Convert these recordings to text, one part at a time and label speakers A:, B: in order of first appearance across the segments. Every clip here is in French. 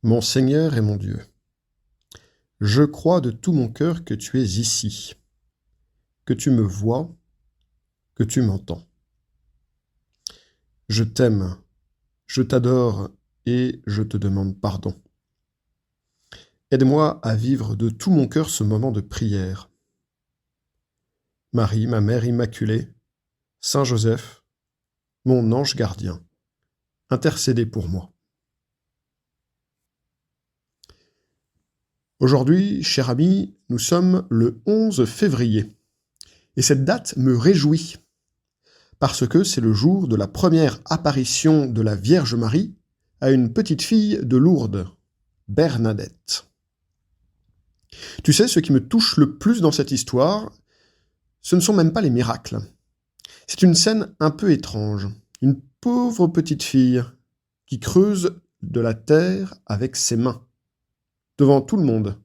A: Mon Seigneur et mon Dieu, je crois de tout mon cœur que tu es ici, que tu me vois, que tu m'entends. Je t'aime, je t'adore et je te demande pardon. Aide-moi à vivre de tout mon cœur ce moment de prière. Marie, ma mère immaculée, Saint Joseph, mon ange gardien, intercédez pour moi. Aujourd'hui, cher ami, nous sommes le 11 février et cette date me réjouit parce que c'est le jour de la première apparition de la Vierge Marie à une petite fille de Lourdes, Bernadette. Tu sais, ce qui me touche le plus dans cette histoire, ce ne sont même pas les miracles. C'est une scène un peu étrange. Une pauvre petite fille qui creuse de la terre avec ses mains, devant tout le monde.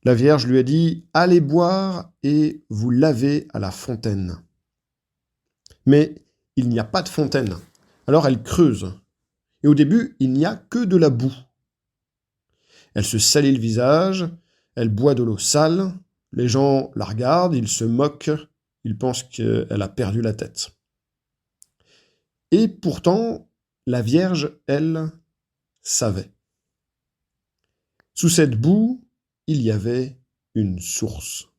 A: La Vierge lui a dit « Allez boire et vous lavez à la fontaine ». Mais il n'y a pas de fontaine. Alors elle creuse. Et au début, il n'y a que de la boue. Elle se salit le visage, elle boit de l'eau sale, les gens la regardent, ils se moquent, ils pensent qu'elle a perdu la tête. Et pourtant, la Vierge, elle, savait. Sous cette boue, il y avait une source.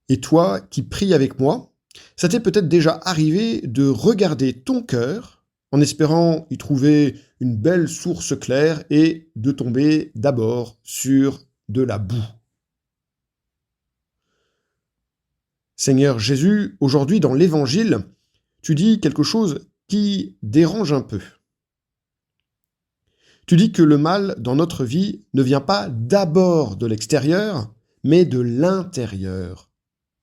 A: Et toi qui pries avec moi, ça t'est peut-être déjà arrivé de regarder ton cœur en espérant y trouver une belle source claire et de tomber d'abord sur de la boue. Seigneur Jésus, aujourd'hui dans l'Évangile, tu dis quelque chose qui dérange un peu. Tu dis que le mal dans notre vie ne vient pas d'abord de l'extérieur, mais de l'intérieur,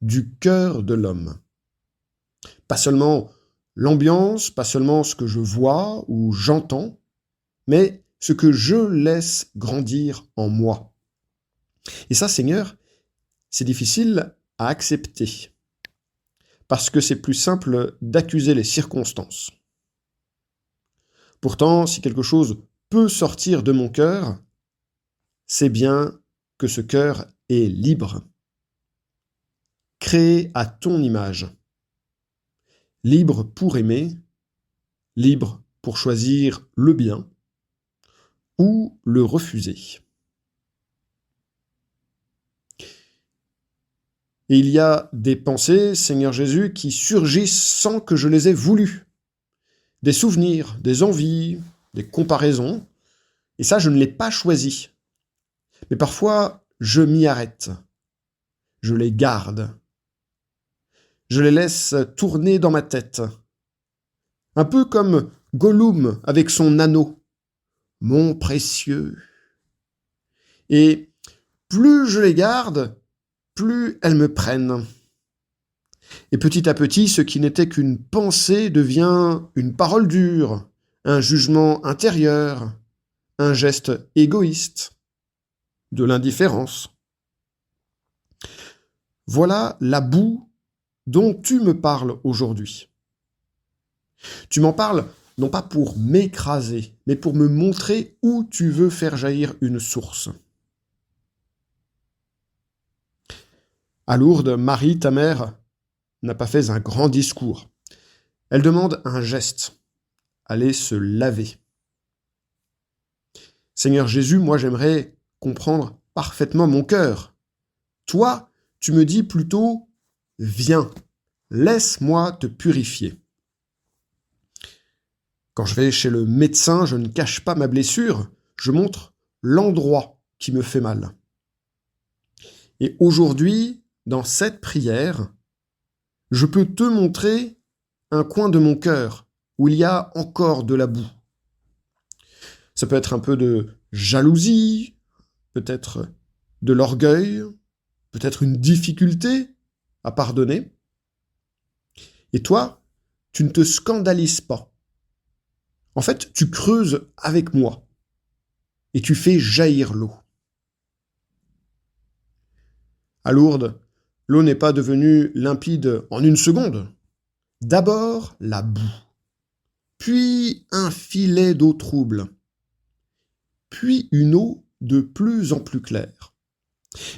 A: du cœur de l'homme. Pas seulement l'ambiance, pas seulement ce que je vois ou j'entends, mais ce que je laisse grandir en moi. Et ça, Seigneur, c'est difficile à accepter, parce que c'est plus simple d'accuser les circonstances. Pourtant, si quelque chose peut sortir de mon cœur, c'est bien que ce cœur est libre, créé à ton image, libre pour aimer, libre pour choisir le bien ou le refuser. Et il y a des pensées, Seigneur Jésus, qui surgissent sans que je les ai voulues. Des souvenirs, des envies, des comparaisons. Et ça, je ne l'ai pas choisi. Mais parfois, je m'y arrête. Je les garde. Je les laisse tourner dans ma tête. Un peu comme Gollum avec son anneau. Mon précieux. Et plus je les garde, plus elles me prennent. Et petit à petit, ce qui n'était qu'une pensée devient une parole dure, un jugement intérieur, un geste égoïste, de l'indifférence. Voilà la boue dont tu me parles aujourd'hui. Tu m'en parles non pas pour m'écraser, mais pour me montrer où tu veux faire jaillir une source. À Lourdes, Marie, ta mère, n'a pas fait un grand discours. Elle demande un geste, aller se laver. Seigneur Jésus, moi j'aimerais comprendre parfaitement mon cœur. Toi, tu me dis plutôt « Viens, laisse-moi te purifier ». Quand je vais chez le médecin, je ne cache pas ma blessure, je montre l'endroit qui me fait mal. Et aujourd'hui, dans cette prière, je peux te montrer un coin de mon cœur où il y a encore de la boue. Ça peut être un peu de jalousie, peut-être de l'orgueil, peut-être une difficulté à pardonner. Et toi, tu ne te scandalises pas. En fait, tu creuses avec moi et tu fais jaillir l'eau. À Lourdes, l'eau n'est pas devenue limpide en une seconde. D'abord, la boue. puis un filet d'eau trouble, puis une eau de plus en plus claire.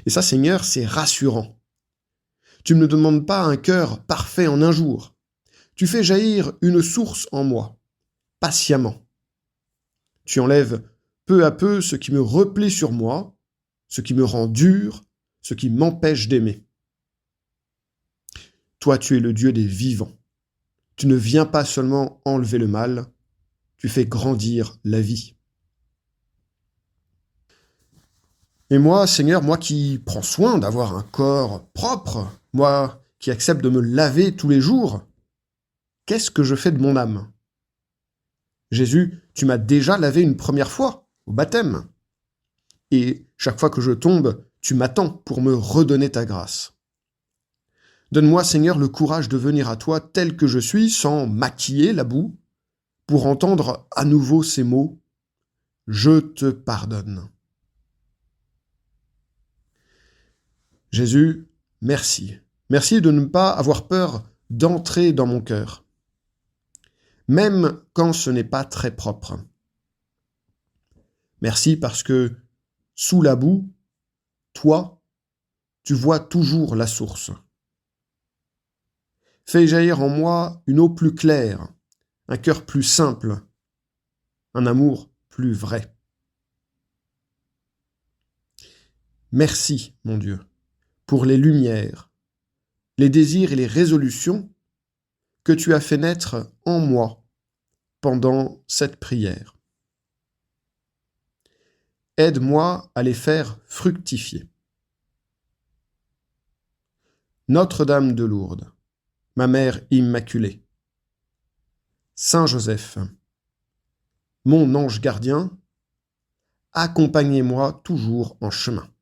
A: Et ça, Seigneur, c'est rassurant. Tu ne me demandes pas un cœur parfait en un jour. Tu fais jaillir une source en moi, patiemment. Tu enlèves peu à peu ce qui me replie sur moi, ce qui me rend dur, ce qui m'empêche d'aimer. Toi, tu es le Dieu des vivants. Tu ne viens pas seulement enlever le mal, tu fais grandir la vie. Et moi, Seigneur, moi qui prends soin d'avoir un corps propre, moi qui accepte de me laver tous les jours, qu'est-ce que je fais de mon âme? Jésus, tu m'as déjà lavé une première fois, au baptême. Et chaque fois que je tombe, tu m'attends pour me redonner ta grâce. Donne-moi, Seigneur, le courage de venir à toi tel que je suis, sans maquiller la boue, pour entendre à nouveau ces mots « Je te pardonne ». Jésus, merci. Merci de ne pas avoir peur d'entrer dans mon cœur, même quand ce n'est pas très propre. Merci parce que, sous la boue, toi, tu vois toujours la source. Fais jaillir en moi une eau plus claire, un cœur plus simple, un amour plus vrai. Merci, mon Dieu, pour les lumières, les désirs et les résolutions que tu as fait naître en moi pendant cette prière. Aide-moi à les faire fructifier. Notre-Dame de Lourdes, ma mère immaculée, Saint Joseph, mon ange gardien, accompagnez-moi toujours en chemin.